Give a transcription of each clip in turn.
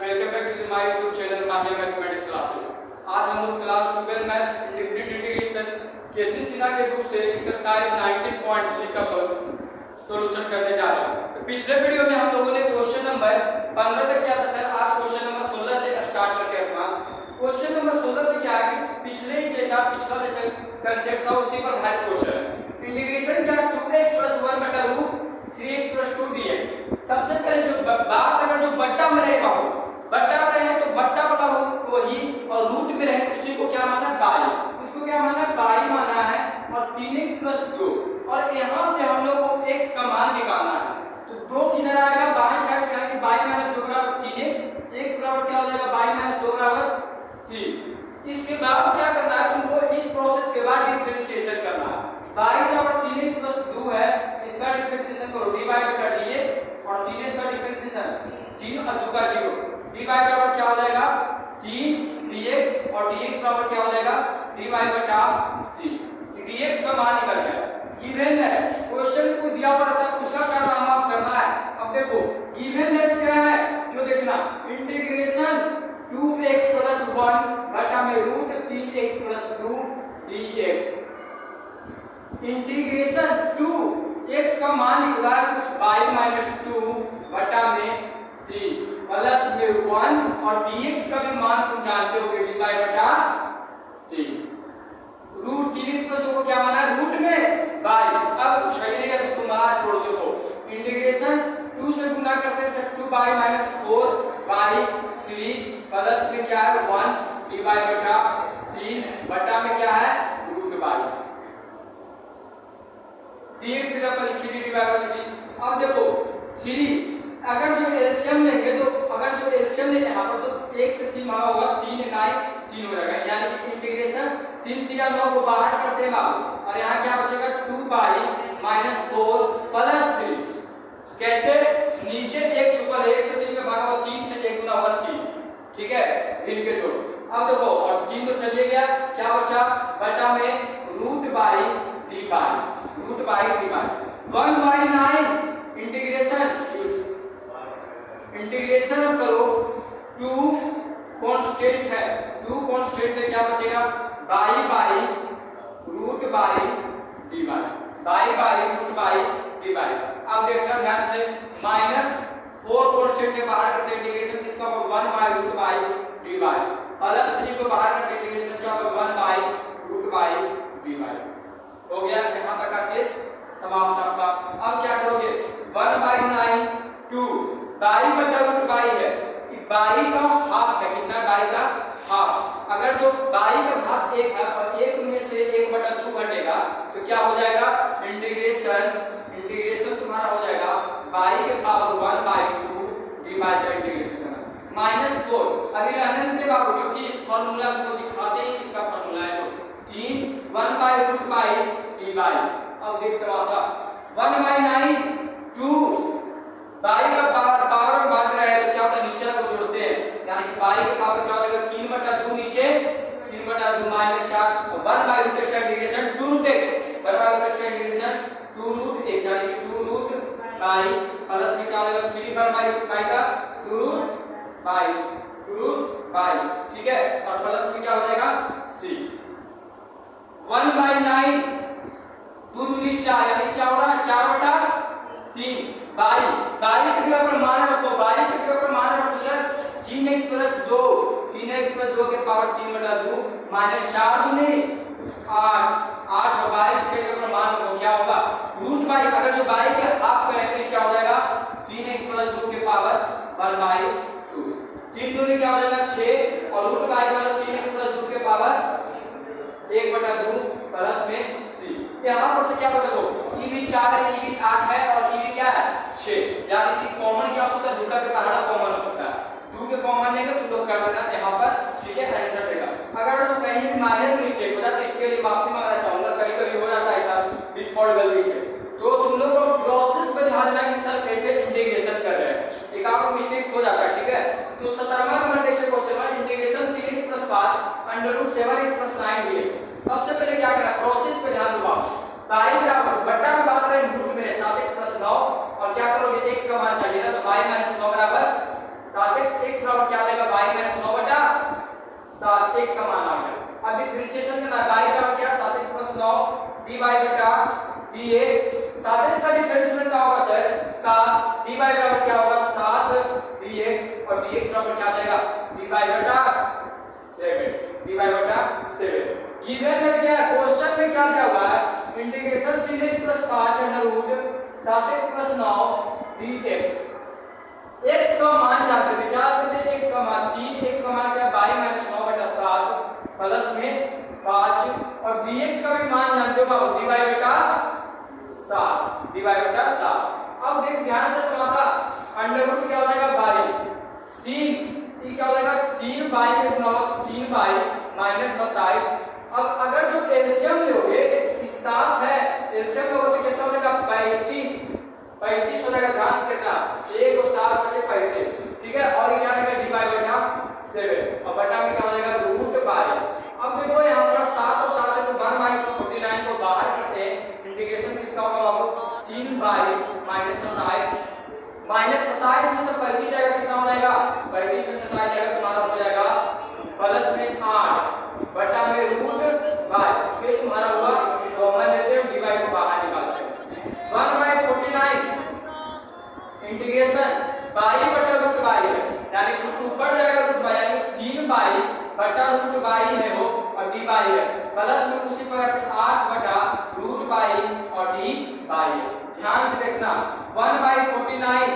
Welcome back to my YouTube channel Mahir mathematics classes. आज हम लोग class 12 maths different integration KC Sinha के book से एक्सरसाइज 19.3 का सॉल्यूशन करने जा रहे हैं। तो पिछले वीडियो में हम लोगों ने क्वेश्चन नंबर 15 तक किया था सर। आज क्वेश्चन नंबर 16 से स्टार्ट करते हैं अपना। क्वेश्चन नंबर 16 से क्या है कि पिछले के साथ पिछला जैसे कांसेप्ट था उसी पर आधारित क्वेश्चन है। इंटीग्रेशन क्या 2x + 1 बटा रूट 3x + 2 dx। सबसे पहले जो बात अगर जो बट्टा में रहेगा हो, बट्टा में रहे तो बट्टा बटा हो तो ही, और रूट में रहे उसी को क्या माना है बाई, उसको क्या माना है बाई माना है, और 3x + 2। और यहां से हम लोग को x का मान निकालना है। तो 2 किधर आएगा बाएं साइड, यानी कि बाई - 2 = 3x, x बराबर क्या हो जाएगा बाई - 2 = 3। इसके बाद क्या करना है तुमको, इस प्रोसेस के बाद डिफरेंशिएशन करना है। बाई बराबर 3x + 2 है, इसका डिफरेंशिएशन करो dy/dx, और 3x का डिफरेंशिएशन 3 और 2 का 0, dy बराबर क्या हो जाएगा 3 dx, और dx बराबर क्या हो जाएगा dy/3। dx का मान निकल गया। गिवन है, क्वेश्चन को दिया पड़ा था उसका काम आप करना है। अब देखो गिवन है क्या है जो देखना, इंटीग्रेशन 2x + 1 बटा में root 3x + 2 dx। Integration 2x का मान निकला है कुछ y - 2 बटा में 3 प्लस में 1, और dx का भी मान तुम जानते होगे dy/3। रूट 3x + 2 को क्या माना है रूट में बाई। अब कुछ है नहीं, अब इसको मास छोड़ दो। इंटीग्रेशन 2 से गुना करते हैं 2y - 4/3 प्लस में क्या है 1 dy/3 बटा में क्या है रूट बाई। dx की जगह पर लिखी थी dy/3। अब देखो 3 अगर जो एलसीएम लेंगे तो अगर जो एलसीएम लेंगे यहां पर तो 1 से 3 माना होगा, 3 इकाई 3 हो जाएगा, यानी कि इंटीग्रेशन 3 3 9 को बाहर करते हैं बाबू, और यहां क्या बचेगा 2y - 4 प्लस 3। कैसे, नीचे 1 छुपा है, 1 से 3 में भागा हुआ 3 से 1 गुना हुआ 3, ठीक है, दिन के जोड़ो। अब देखो और 3 तो चलिए गया, क्या बचा बटा में root by dy, root by dy 1/9। Integration करो 2 कांस्टेंट है, 2 कांस्टेंट है, क्या बचेगा by root by dy, by root by dy। अब देखना ध्यान से, -4 कांस्टेंट के बाहर करते इंटीग्रेशन किसका होगा 1/रूट बाई dy, प्लस 3 को बाहर करते इंटीग्रेशन क्या होगा 1/रूट बाई dy। हो गया, यहां तक का केस समाप्त आपका। अब क्या करोगे 1/9 2 बाई बटा रूट बाई है, बाई का हाफ है, कितना बाई का हाफ। अगर जो बाई का घात 1 है और 1 में से 1/2 घटेगा तो क्या हो जाएगा इंटीग्रेशन तुम्हारा हो जाएगा बाई के पावर 1/2 dy का इंटीग्रेशन करना -4। अभी रहने देते बाबू, क्योंकि फार्मूला को दिखाते ही इसका फार्मूला है, तो 3 1/रूट बाई dy। अब देख तमाशा 1/9 2 बाई का पावर में भाग रहा है तो क्या होता है नीचे को जोड़ते हैं, यानी कि बाई का पावर क्या हो जाएगा 3/2 नीचे 3/2 -4, तो 1/रूट x का इंटीग्रेशन 2√x, 1/रूट x का इंटीग्रेशन 2√x, यानी कि 2√बाई प्लस में क्या हो जाएगा 3/रूट बाई का 2√बाई, ठीक है, और प्लस में क्या हो जाएगा c 1/9 2 दूनी 4, यानी क्या हो रहा है 4/3 बाई की जगह पर मान रखो, बाई की जगह पर मान रखो सर 3x + 2, 3x + 2 के पावर 3/2 -4 दूनी 8 और बाई की जगह पर मान रखो क्या होगा रूट बाई। अगर जो बाई के हाफ करें तो क्या हो जाएगा 3x + 2 के पावर 1/2, 3 दूनी क्या हो जाएगा 6, और रूट बाई मतलब 3x + 2 के पावर 1/2 प्लस में c। यहां पर से क्या बचा, e 4 है, e 8 है, और e क्या है 6, यानी कि कॉमन क्या हो सकता है 2 का पहाड़ा कॉमन हो सकता है, 2 के कॉमन लेंगे तो लोग कर लेना यहां पर, ठीक है, आंसर देगा। अगर तो कहीं भी माइनर मिस्टेक हो जाए तो इसके लिए माफी मांगना चाहूंगा, कभी-कभी हो जाता है ऐसा डिफॉल्ट गलती से, तो तुम लोग को प्रोसेस पे ध्यान देना कि सर कैसे इंटीग्रेशन कर रहे हैं, एक आपको मिस्टेक हो जाता है, ठीक है। तो 17वां नंबर देखिए क्वेश्चन में, इंटीग्रेशन 3x + 5 √7x + 9 dx। सबसे पहले क्या करना है प्रोसेस पे ध्यान दो, बाई बराबर बट्टा में बात करें रूट में 7x + 9, और क्या करोगे x का मान चाहिए ना, तो y - 9 बराबर 7x, x बराबर क्या 7x का मान आ गया। अब डिफरेंशिएशन करना है, y बराबर क्या 7x + 9 dy बटा dx। 7x का डिफरेंशिएशन क्या होगा सर 7, dy बराबर क्या होगा 7 dx और dx बराबर क्या आ जाएगा dy बटा 7, dy बटा 7। गिवन में क्या है, क्वेश्चन में क्या दिया हुआ है, integration 3x + 5 √ 7x + 9 dx। x का मान जानते थे, क्या जानते थे x का मान 3, x का मान क्या है y - 9 बटा 7 प्लस में 5 और dx का भी मान जानते हो बाबू dy बटा 7, dy बटा 7। अब देख ध्यान से थोड़ा सा, अंडर रूट क्या हो जाएगा y 3, ये क्या हो जाएगा 3y के गुना 3y - 27। अब अगर जो एलसीएम लोगे इस 7 है, एलसीएम लोगे तो कितना हो जाएगा 35 हो जाएगा। ध्यान से देखना 1 और 7 बचे 35, ठीक है। और ये क्या रहेगा dy बटा 7 और बटा में क्या हो जाएगा √y। अब देखो यहाँ पर 7 और 7 है तो 1/49 को बाहर करते हैं, इंटीग्रेशन किसका होगा बाबू 3y - 27 में से 35 जाएगा कितना हो जाएगा 35 में से 27 जाएगा तुम्हारा हो जाएगा प्लस में 8 बटा में √y। फिर तुम्हारा हुआ कॉमन लेते हैं dy को बाहर निकालते हैं 1/49 इंटीग्रेशन y बटा √y है, यानी ऊपर जाएगा √y यानी 3y बटा √y है वो और dy है, प्लस में उसी प्रकार से 8 बटा √y और dy है। ध्यान से देखना 1/49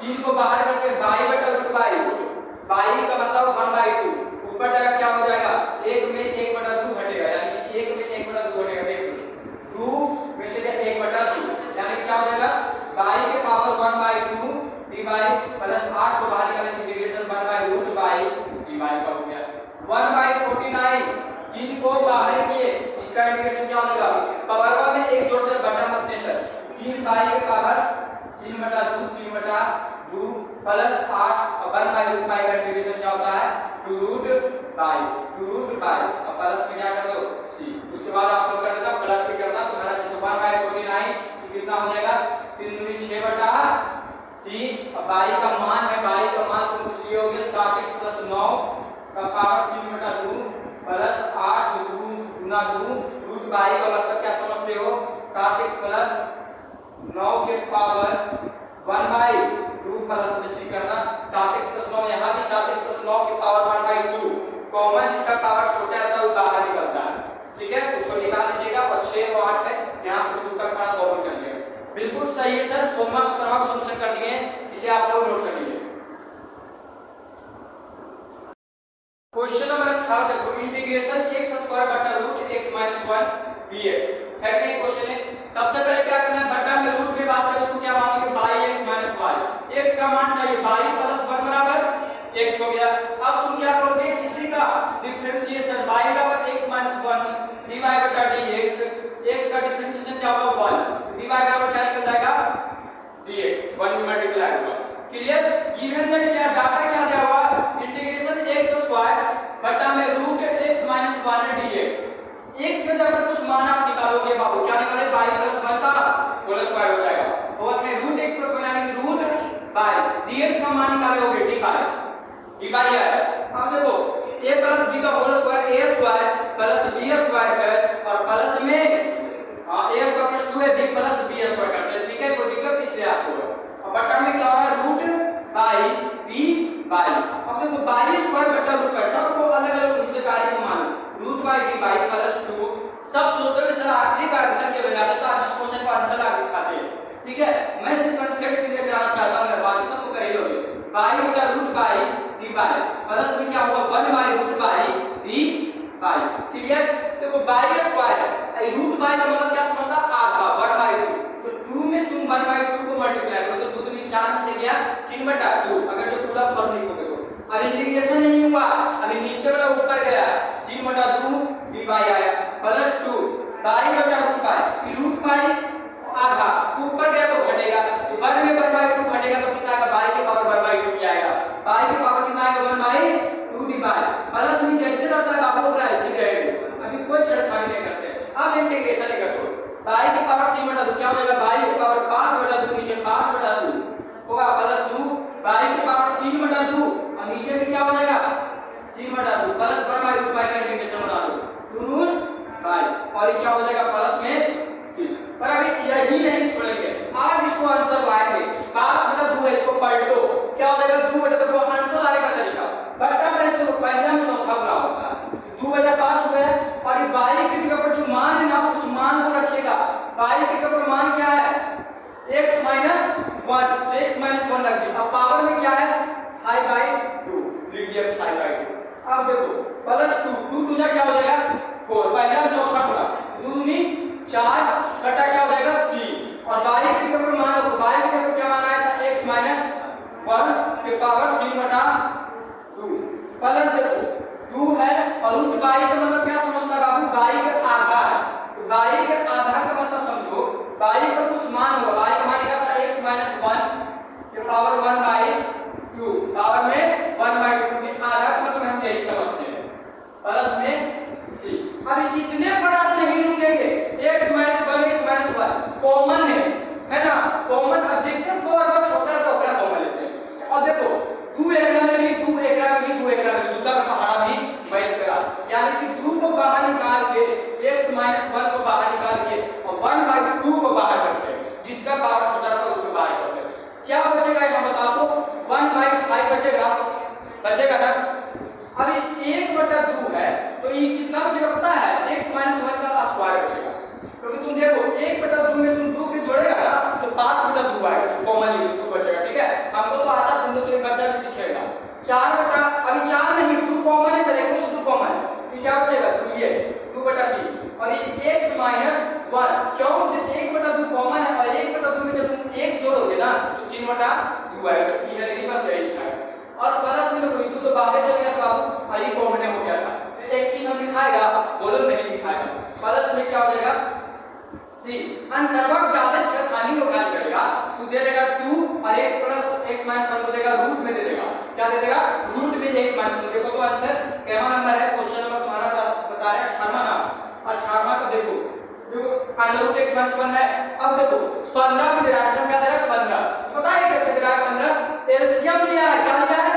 3 को बाहर करके y बटा √y, y का मतलब 1/2 ऊपर जाएगा क्या हो जाएगा 1 में 1/2 घटेगा, यानी 1 में 1/2 घटेगा, देख 2 में से 1/2 यानी क्या हो जाएगा y के पावर 1/2 dy प्लस 8 को बाहर निकालेंगे इंटीग्रेशन 1/√y dy का हो गया 1/49। 3 को बाहर किए इसका इंटीग्रेशन क्या होगा पावर में 1 जोड़कर बटा मत सर 3y के पावर 3/2 प्लस 8 और 1/√y का इंटीग्रेशन क्या होता है 2√y और प्लस में क्या कर दो c। उसके बाद आप लोग कर देना प्लस भी करना तुम्हारा 1/49 कितना हो जाएगा 3 दूनी 6 बटा 3 और y का मान है, y का मान तुम कुछ लिए होगे 7x + 9 का पावर 3/2 प्लस 8 2 गुना 2 √y का मतलब क्या समझते हो 7x + 9 के पावर 1/2 प्लस में c करना 7x + 9 यहाँ भी 7x + 9 के पावर 1/2 कॉमन जिसका पावर छोटा रहता है वो बाहर निकलता है, ठीक है। उसको निकाल लीजिएगा और 6 और 8 है यहाँ से 2 का खड़ा कॉमन कर लिया, बिल्कुल सही है सर। सोमस क्रमांक सॉल्यूशन कर लिए, इसे आप लोग नोट कर लीजिए। क्वेश्चन नंबर 18 देखो इंटीग्रेशन x² बटा √x - 1 dx है कि नहीं क्वेश्चन है। सबसे पहले क्या करना है बटा में रूट में बात करें उसको क्या मानेंगे y x - y, x का मान चाहिए y + 1 बराबर x हो गया। अब तुम क्या करोगे इसी का डिफरेंशिएशन y बराबर x - 1 dy बटा dx, x का डिफरेंशिएशन क्या होगा 1 dy बराबर क्या निकल जाएगा dx 1 में मल्टीप्लाई होगा। क्लियर। गिवन में क्या डाटा क्या दिया हुआ इंटीग्रेशन x² बटा में √x - 1 dx। x से जब कुछ मान आप निकालोगे बाबू क्या निकाले y + 1 का होल स्क्वायर हो जाएगा और अपने √x + 1 यानी √y dx का मान निकालोगे dy है। अब देखो a + b का होल स्क्वायर a² + b² है और प्लस में a² + 2ab + b² करते हैं, ठीक है। कोई दिक्कत इससे आपको और बटा में क्या होगा √y dy। अब देखो y² बटा √y सबको अलग-अलग हिस्से कार्य को मानो √y dy + 2 सब सोचते हैं सर आखिरी का आंसर क्या लगाते तो आज इस क्वेश्चन का आंसर आगे दिखाते हैं, ठीक है। मैं सिर्फ कंसेप्ट क्लियर कराना चाहता हूं, बाकी सबको कर ही लोगे y बटा √y dy प्लस में क्या होगा 1/√y dy। क्लियर। देखो y² है √y का मतलब क्या समझता आधा 1/2 तो 2 में तुम 1/2 को मल्टीप्लाई करो तो 2 दूनी 4 में से गया 3/2 अगर जो पूरा फॉर्म लिखोगे तो। अब इंटीग्रेशन नहीं हुआ अभी नीचे वाला ऊपर गया 3/2 dy आया प्लस 2 y बटा √y आधा ऊपर गया तो घटेगा 1 में 1/2 घटेगा तो कितना आएगा y के पावर 1/2 क्या आएगा y के पावर कितना आएगा 1/2 dy प्लस में जैसे रहता है बाबू उतना ऐसे रहेगा, अभी कोई छेड़खानी नहीं करते। अब इंटीग्रेशन ही करो y के पावर 3/2 क्या हो जाएगा y के पावर 5/2 नीचे 5/2 होगा प्लस 2 y के पावर 3/2 और नीचे में क्या हो जाएगा 3/2 प्लस 2/2 क्या हो जाएगा 2/2 आंसर आने का तरीका बटा में तो पहला में चौथा बुरा होगा 2/5 हुआ है और ये y की जगह पर जो मान है ना उस मान को रखिएगा y की जगह पर मान क्या है x - 1 x - 1 रख दिया अब पावर में क्या है 5/2 लिख दिया 5/2 अब देखो +2 2 दूना क्या हो जाएगा 4 पहला में चौथा बुरा 2 में 4 बटा क्या हो जाएगा 3 और y की जगह पर मान रखो y की जगह पर क्या मान आया था x - 1 के पावर 3/2 प्लस देखो 2 है और रूट y का मतलब क्या समझना बाबू y का आधा है तो y के आधा का मतलब समझो y पर कुछ मान होगा y का मान क्या था x - 1 के पावर 1/2 पावर में 1/2 के आधा का मतलब हम यही समझते हैं प्लस में c अब इतने पर आप नहीं रुकेंगे x - 1 x - 1 कॉमन है ना कॉमन ऑब्जेक्टिव पावर छोटा तो ओकरा कॉमन लेते हैं और देखो 2 एकरा में भी 2 एकरा में भी 2 एकरा में दूसरा का पहाड़ा भी मैच करा यानी कि 2 को बाहर निकाल के x - 1 को बाहर निकाल के और 1/2 को बाहर करते हैं जिसका पावर छोटा रहता है उसको बाहर करते हैं क्या बचेगा ये बता दो 1/5 बचेगा ना अभी 1/2 है तो ये कितना बचेगा पता है x - 1 का स्क्वायर बचेगा क्योंकि तुम देखो 1/2 में तुम 2 के जोड़ेगा ना तो 5/2 आएगा कॉमनली 2 बचेगा ठीक है हमको तो आता तुम तो एक बच्चा भी सीखेगा 4 अभी 4 नहीं 2 कॉमन है चलेगा उस 2 कॉमन है तो क्या बचेगा 2 ये 2/3 और ये x - 1 क्यों 1/2 कॉमन है और 1/2 में जब तुम 1 जोड़ोगे ना तो 3/2 आएगा तो ये लेकिन बस यही है और प्लस में तो तो बाहर चल गया था बाबू और ये कॉमन हो गया था तो एक चीज हम दिखाएगा बोलो नहीं दिखाएगा प्लस में क्या हो जाएगा c अनसर्वक ज्यादा छेड़खानी को खाली करेगा तो दे देगा 2 और x 1 को देगा रूट में दे देगा क्या दे देगा रूट में x 1 देखो तो आंसर केवा नंबर है क्वेश्चन नंबर तुम्हारा बता रहा है 18वां ना 18वां का देखो अंडर x 1 है अब देखो 15 में डायरेक्शन क्या दे रहा है 15 पता है कैसे दे रहा है 15 एलसीएम लिया है क्या लिया है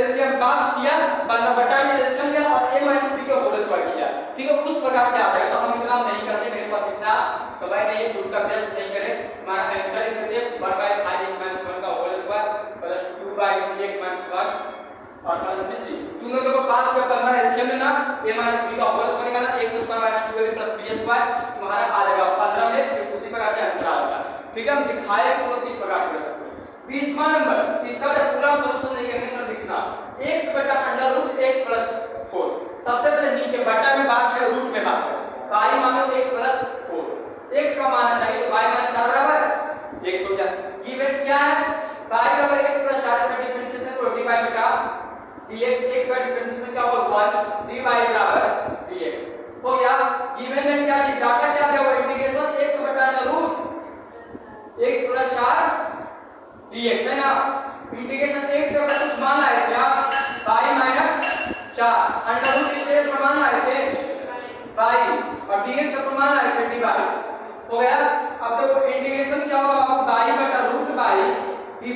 एलसीएम पास किया 15 बटा में एलसीएम लिया और a b का होल स्क्वायर किया ठीक है उस प्रकार से आता है तो हम इतना नहीं करते मेरे पास इतना समय नहीं है झूठ का अभ्यास नहीं करें हमारा आंसर ही देते 1/5x - 1 का होल स्क्वायर प्लस 2/3x - 1 और प्लस में c तुम लोग देखो 5 का 15 एलसीएम लेना a b का होल स्क्वायर निकालना x² - 2ab + b² तुम्हारा आ जाएगा 15 में फिर उसी प्रकार से आंसर आ जाएगा ठीक है हम दिखाए तुम लोग किस प्रकार से कर सकते हो 20वां नंबर इसका जब पूरा सॉल्यूशन नहीं करने से दिखना x/√x + 4 सबसे पहले नीचे बटा में बात है रूट में बात है y मानो x + 4 x का मानना चाहिए तो y - 4 बराबर x हो जाए गिवन क्या है y बराबर x + 4 इसका डिफरेंशिएशन तो dy बटा dx x का डिफरेंशिएशन क्या होगा 1 dy बराबर dx हो गया गिवन में क्या दी डाटा क्या दिया वो इंटीग्रेशन x + 4 dx है ना इंटीग्रेशन x का कुछ मान लाए थे आप y - 4 अंडर रूट इसके प्रमाण लाए थे y और dx का प्रमाण लाए थे dy हो गया अब देखो इंटीग्रेशन क्या होगा y बटा रूट y dy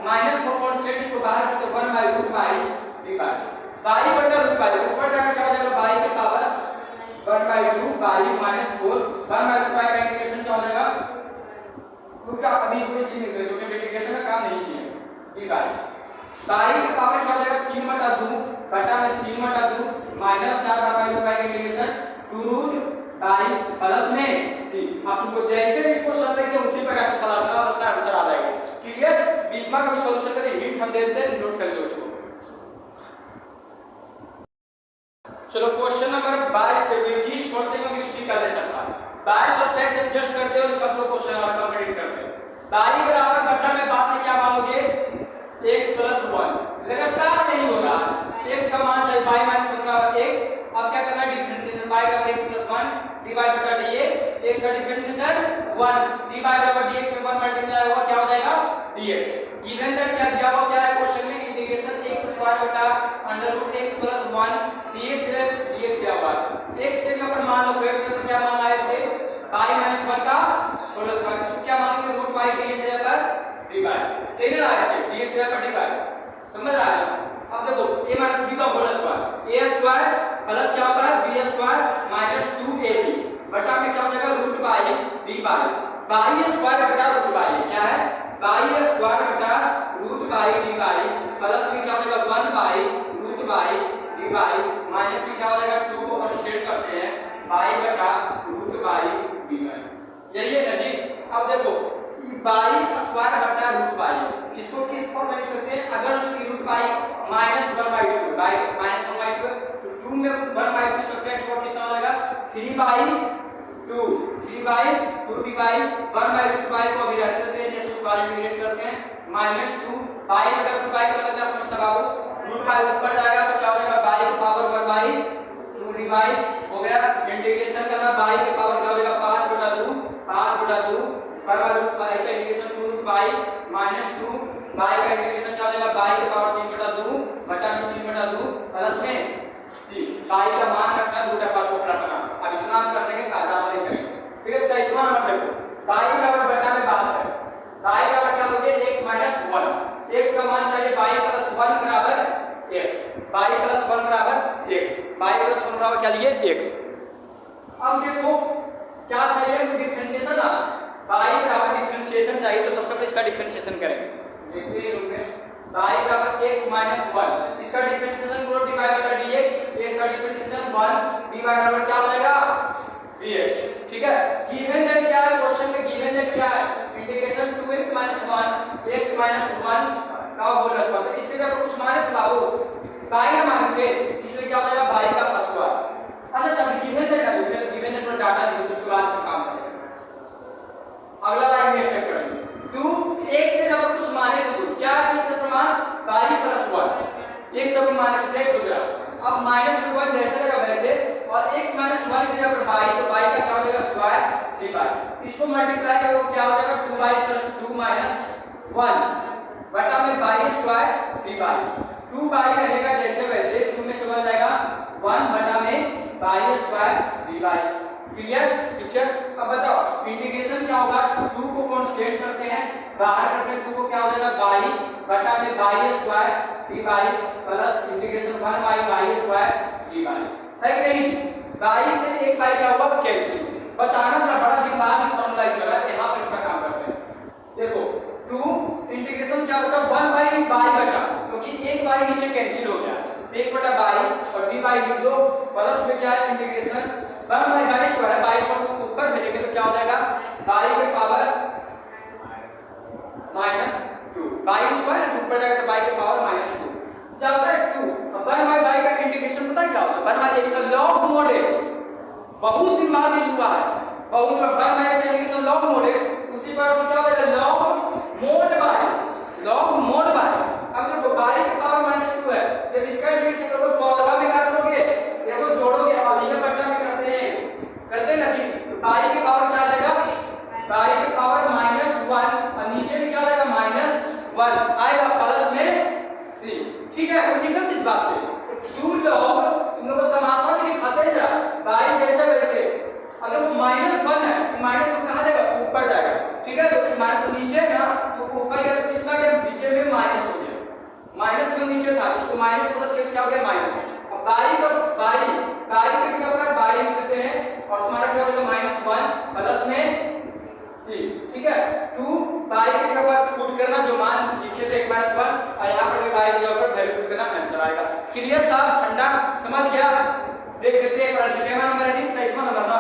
माइनस को कांस्टेंट इसको बाहर करते 1/√y dy y बटा रूट y ऊपर जाकर क्या हो जाएगा y की पावर 1/2y - 4 1/2y का इंटीग्रेशन क्या हो जाएगा रूट का अभी इसको इसी में करें क्योंकि इंटीग्रेशन का काम नहीं किया dy y की पावर क्या हो जाएगा 3/2 बटा में 3/2 -4/2 का इंटीग्रेशन 2√y प्लस में c आप तुमको जैसे इसको सॉल्व किया उसी प्रकार से सवाल का अपना आंसर आ जाएगा क्लियर 20वां का भी सॉल्यूशन करें हिंट हम दे देते हैं नोट कर लो इसको चलो क्वेश्चन नंबर 22 पे भी छोटे में भी उसी का ले सकता है 22 और 23 एडजस्ट करते हो इसका तो क्वेश्चन और कंप्लीट करते हैं y बराबर बटा में बात है क्या मानोगे x + 1 लगातार नहीं हो रहा x का मान चाहिए y - 1 बराबर x अब क्या करना है डिफरेंशिएशन y बराबर x + 1 dy बटा dx x का डिफरेंशिएशन 1 dy बराबर dx में 1 मल्टीप्लाई होगा क्या हो जाएगा dx गिवन दैट क्या दिया हुआ क्या है क्वेश्चन में इंटीग्रेशन x² बटा √x + 1 dx दिया हुआ x के ऊपर मान लो x के ऊपर क्या मान आए थे y - 1 का होल स्क्वायर इसको क्या मानेंगे √y dx पर dy लेने आए थे dx पर dy समझ रहा है अब देखो a - b का होल स्क्वायर a² प्लस क्या होता है b² - 2ab बटा में क्या हो जाएगा √y dy y² बटा √y क्या है y² बटा root by D by, plus में क्या हो जाएगा 1 by root by D by, minus में क्या हो जाएगा 2 को कांस्टेंट करते हैं बाई बटा रूट बाई डी बाई। यही है ना जी। अब देखो बाई स्क्वायर बटा रूट बाई, इसको किस फॉर्म में लिख सकते हैं? अगर जो कि root by minus 1/2 by minus 1/2 तो 2 में 1/2 सब्ट्रैक्ट हुआ कितना हो जाएगा 3/2, 3/2 डिवाइड 1/रूट बाई को अभी रहने देते हैं, जैसे स्क्वायर इंटीग्रेट करते हैं -2 बाई बटा रूट बाई का मतलब क्या समझता बाबू? रूट बाई ऊपर जाएगा तो क्या हो जाएगा बाई की पावर 1/2 डिवाइड हो गया, इंटीग्रेशन करना बाई की पावर क्या हो जाएगा 5/2 बराबर रूट बाई का इंटीग्रेशन 2 रूट बाई -2 बाई का इंटीग्रेशन क्या हो जाएगा बाई की पावर 3/2 बटा में 3/2 प्लस में सी, बाई का मान रखना रूट का छोटा रखना। अब इतना हम कर देंगे ज्यादा नहीं करेंगे, ठीक है? तो इसका मतलब देखो बाई बराबर बटा में बात है, बाई बराबर क्या लोगे x माइनस 1, x का मान चाहिए बाई प्लस 1 बराबर x, बाई प्लस 1 बराबर x, बाई प्लस 1 बराबर क्या लिए x। अब देखो क्या चाहिए हमें डिफरेंशिएशन ना, बाई बराबर डिफरेंशिएशन चाहिए तो सबसे पहले इसका डिफरेंशिएशन करेंगे। देखते हैं रूप में बाई बराबर x माइनस 1, इसका डिफरेंशिएशन करो dy बटा dx, x का डिफरेंशिएशन 1 dy बराबर क्या हो जाएगा dx, ठीक है? गिवन दैट क्या है क्वेश्चन में? गिवन दैट क्या है? Integration 2x minus 1 x minus 1 का होल स्क्वायर, तो इससे अगर कुछ माने तो बाबू बाई का मान थे, इसलिए क्या हो जाएगा बाई का स्क्वायर। अच्छा चल गिवन दैट का देखते हैं, गिवन दैट पर डाटा लिखो तो उसके बाद से काम करेंगे। अगला लाइन में स्टेप करेंगे 2 x से जब कुछ माने तो क्या है इसका प्रमाण बाई प्लस 1, x सब माने तो देख लो जरा, अब -1 जैसे लगा वैसे, और x माइनस 1 की जगह बाई तो बाई का क्या हो जाएगा स्क्वायर डी बाई, इसको मल्टीप्लाई करो क्या हो जाएगा 2y प्लस 2 माइनस 1 बटा में by square D by, 2 by रहेगा जैसे वैसे, 2 में से 1 जाएगा 1 बटा में by square D by. Clear picture? अब बताओ इंटीग्रेशन क्या होगा, 2 को कांस्टेंट करते हैं बाहर करते हैं, 2 को क्या हो जाएगा बाई बटा में by square D by plus integration 1 by by square D by, है कि नहीं? बाई से एक बाई क्या होगा कैंसिल, बताना जरा बड़ा दिमाग फॉर्मूला यूज कर रहा है, यहां पर इसका काम करते हैं। देखो 2 इंटीग्रेशन क्या बचा 1 बाई बाई बचा, क्योंकि एक बाई नीचे कैंसिल हो गया, 1 बटा बाई और डी बाई लिख दो, प्लस में क्या है integration 1 by by square, by square को ऊपर भेजेंगे तो क्या हो जाएगा बाई के पावर -2, बाई स्क्वायर ऊपर जाएगा तो बाई के पावर -2 जाता है 2। अब 1 बाई बाई का इंटीग्रेशन पता है क्या होता है? 1 बाई x का लॉग मोड x, बहुत दिमाग यूज हुआ है, बहुत 1 बाई x का इंटीग्रेशन लॉग मोड x, उसी पर क्या हो जाएगा लॉग मोड बाई। अब देखो बाई के पावर -2 है, जब इसका इंटीग्रेशन करोगे पॉवर में क्या करोगे देखो जोड़ोगे, और ये बटा में करते हैं ना जी, बाई के पावर क्या आ जाएगा बाई के पावर -1 और नीचे में क्या आ जाएगा -1 आएगा प्लस में c, ठीक है? कोई दिक्कत इस बात से? 2 लॉग तुम लोग तमाशा में दिखाते हैं जरा, बाई जैसे वैसे, अगर वो -1 है तो -1 कहां जाएगा ऊपर जाएगा, ठीक है? तो माइनस नीचे है ना, तो ऊपर गया तो किसमें गया नीचे में माइनस हो गया, माइनस में नीचे था इसको माइनस प्लस करके क्या हो गया माइनस, अब बाई की जगह पर बाई लिख देते हैं और तुम्हारा क्या हो जाएगा -1 प्लस में c, ठीक है? 2 बाई की जगह पर पुट करना जो मान लिखे थे x -1 और यहां पर भी बाई की जगह पर वैल्यू पुट करना, आंसर आएगा। क्लियर साहब? ठंडा समझ गया? देख लेते हैं पर कितना नंबर है जी 23वां नंबर ना,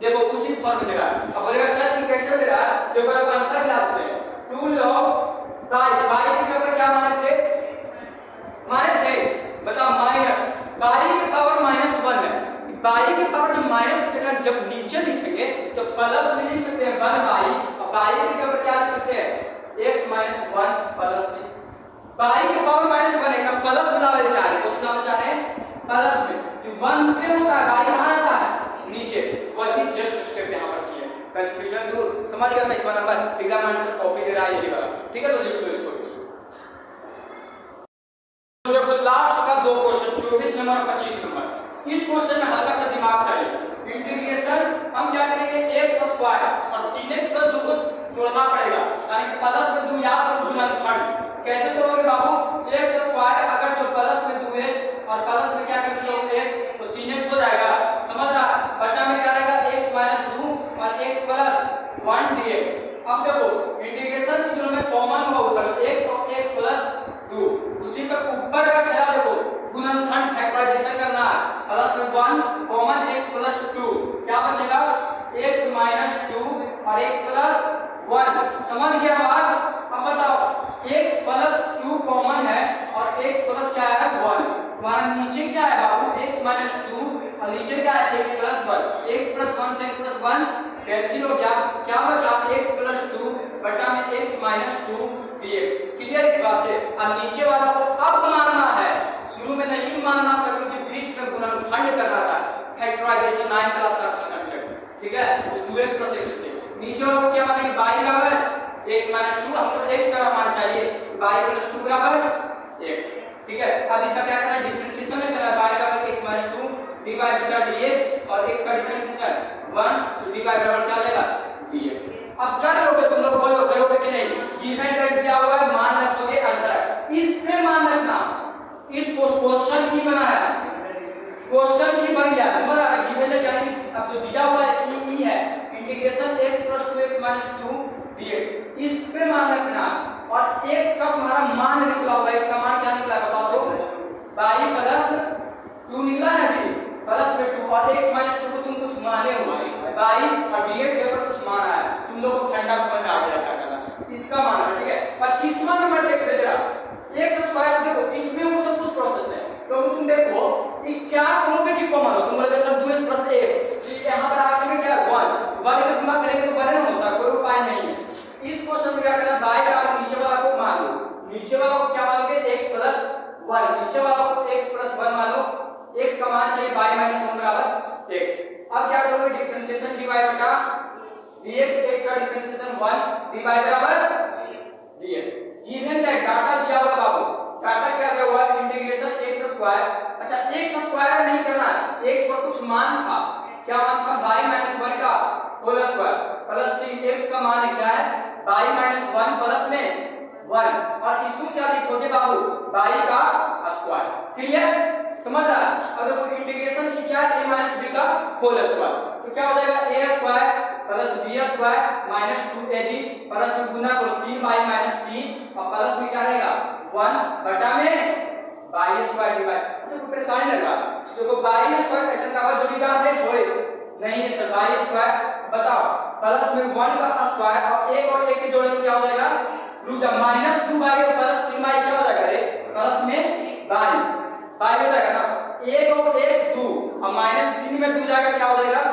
देखो उसी फॉर्म में लगा, अब बोलेगा सर ये कैसे दे रहा है, देखो अब आंसर लाते हैं 2 log बाई की जगह पर क्या माने थे बताओ माइनस, बाई के पावर -1 है, बाई के पावर जब माइनस का जब नीचे लिखेंगे तो प्लस में लिख सकते हैं 1 बाई, और बाई के जगह पर क्या लिख सकते हैं x -1 प्लस c, बाई के पावर -1 है का प्लस में लावे चाह रहे, कुछ नाम चाह रहे हैं प्लस में, जो 1 ऊपर होता है बाई कहां आता है नीचे, वही जस्ट स्टेप यहां पर किया, कंफ्यूजन दूर, समझ गया? 23वां नंबर एग्जाम आंसर कॉपी दे रहा है यही वाला, ठीक है? तो लिख लो इसको। तो देखो लास्ट का 2 क्वेश्चन 24 नंबर और 25 नंबर, इस क्वेश्चन में हल्का सा दिमाग चाहिए। इंटीग्रेशन हम क्या करेंगे x स्क्वायर और 3x पर 2 को जोड़ना पड़ेगा, यानी प्लस में 2 याद करो गुणनखंड कैसे करोगे बाबू, x स्क्वायर अगर जो प्लस में 2x और प्लस में क्या करते हो x तो 3x हो जाएगा, समझ रहा? बटा में क्या रहेगा x - 2 और x + 1 dx। अब देखो इंटीग्रेशन की दोनों में कॉमन होगा ऊपर x प्लस 1, x प्लस 1 से x प्लस 1 कैंसिल हो गया, क्या बचा x प्लस 2 बटा में x माइनस 2 dx। क्लियर इस बात से? अब नीचे वाला को अब मानना है, शुरू में नहीं मानना था क्योंकि बीच में गुणनखंड करना था, फैक्टराइजेशन 9 क्लास का कंसेप्ट, ठीक है। तो 2x प्लस x थे, नीचे वाला को क्या मानेंगे y बराबर x माइनस 2, हमको x का मान चाहिए, y प्लस 2 बराबर x, ठीक है। अब इसका क्या करना है, डिफरेंशिएशन में करना है, y बराबर x माइनस 2 dy बटा dx और x का डिफरेंशिएशन 1 तो dy बराबर क्या आ जाएगा dx। अब क्या करोगे तुम लोग, बोलो करोगे कि नहीं? गिवन टाइप क्या हुआ है, मान रखोगे आंसर, इस पे मान रखना, इस क्वेश्चन की बना है, क्वेश्चन की बन गया, समझ आ रहा है? गिवन है यानी अब जो दिया हुआ है e है इंटीग्रेशन x + 2x - 2 dx, इस पे मान रखना। और x का तुम्हारा मान निकला हुआ है, इसका मान क्या निकला बताओ तो, y प्लस 2 निकला है जी, प्लस में 2 और x - 2 को तुम कुछ माने हो y और dx के ऊपर कुछ मान आया, तुम लोग को फंडा समझ में आ जाएगा क्या करना, इसका मान है, ठीक है। 25वां नंबर देख ले जरा, x स्क्वायर देखो, इसमें वो सब कुछ प्रोसेस है, तो तुम देखो ये क्या करोगे कि कॉमन हो, तुम बोलोगे सर 2x + x, जी यहां पर आखिर में क्या 1 का गुणा करेंगे तो बने होता, कोई उपाय नहीं है। इस क्वेश्चन में क्या करना, y बराबर नीचे वाला को मान लो, नीचे वाला को क्या मानोगे x + 1, नीचे वाला को x + 1 मानो, x का मान चाहिए y - 1 बराबर x। अब क्या करोगे, डिफरेंशिएशन dy बटा dx, x का डिफरेंशिएशन 1 dy बराबर dx। गिवन है डाटा दिया हुआ बाबू, डाटा क्या दिया हुआ है, इंटीग्रेशन x स्क्वायर, अच्छा x स्क्वायर नहीं करना है, x पर कुछ मान था, क्या मान था, y - 1 का होल स्क्वायर प्लस 3x का मान क्या है y - 1 प्लस में 1, और इसको क्या लिखोगे बाबू, y का स्क्वायर। क्लियर, समझ रहा है? अगर कोई इंटीग्रेशन की क्या है, a - b का होल स्क्वायर, तो क्या हो जाएगा a square plus b square minus 2ab plus में गुना करो 3y - 3 और प्लस में क्या रहेगा 1 बटा में y स्क्वायर dy। अच्छा कोई परेशानी लगा, देखो y स्क्वायर ऐसे का जो निकाल दे होए नहीं है सर, y स्क्वायर बताओ प्लस में 1 का स्क्वायर और 1 और 1 के जोड़ने से क्या हो जाएगा, रुक जा, -2y और प्लस 3y क्या हो जाएगा रे, प्लस में y हो जाएगा ना, 1 और 1 2 और -3 में 2 जाएगा, क्या हो जाएगा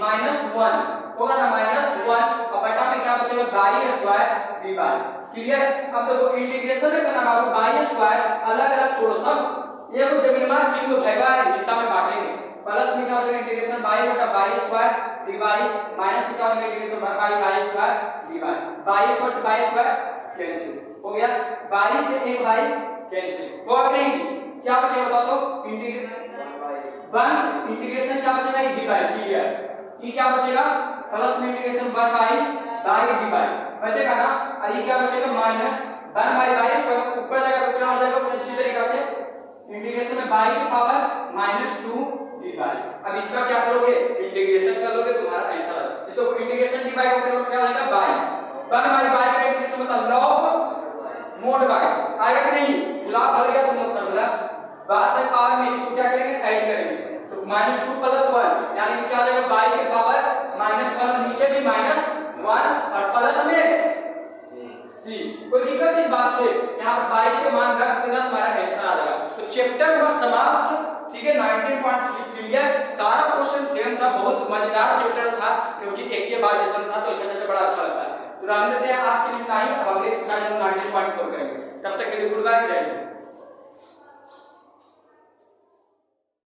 -1 होगा ना, -1 और बटा में क्या बचेगा y स्क्वायर dy। क्लियर। अब देखो इंटीग्रेशन में करना बाबू, y स्क्वायर अलग अलग तोड़ो सब, ये को जमीन मार किलो भागा है हिस्सा में बांटेंगे, प्लस में क्या हो जाएगा इंटीग्रेशन y बटा y स्क्वायर dy माइनस में क्या हो जाएगा integration y square dy, y square से y स्क्वायर कैंसिल हो गया, y से एक y कैंसिल हो गया नहीं जी, क्या बचेगा बताओ तो, इंटीग्रेशन क्या बचेगा ये dy। क्लियर, ये क्या बचेगा प्लस में इंटीग्रेशन 1 dy बचेगा ना, और ये क्या बचेगा -1 स्क्वायर ऊपर जाएगा तो क्या हो जाएगा उसी तरीके से इंटीग्रेशन में y की पावर -2 dy। अब इसका क्या करोगे, इंटीग्रेशन कर लोगे, तुम्हारा आंसर है, इसको इंटीग्रेशन dy को करोगे क्या हो जाएगा y का इंटीग्रेशन मतलब log mod y आएगा कि नहीं, गुलाब भर गया तुम लोग कर बोला, बात है पावर में इसको क्या करेंगे ऐड करेंगे, तो -2 + 1 यानी क्या आ जाएगा y की पावर माइनस प्लस नीचे भी -1 और प्लस में c। कोई दिक्कत इस बात से, यहां पर y के मान रख देना, तुम्हारा आंसर आ जाएगा। तो चैप्टर हुआ समाप्त, ठीक है। 19.3 क्लियर, सारा क्वेश्चन सेम था, बहुत मजेदार चैप्टर था क्योंकि एक के बाद सेशन था, तो इसे मुझे बड़ा अच्छा लगता है। तो राम देते हैं आज के लिए इतना ही, अब अगले सेशन में 19.4 करेंगे, तब तक के लिए गुड बाय, जय हिंद।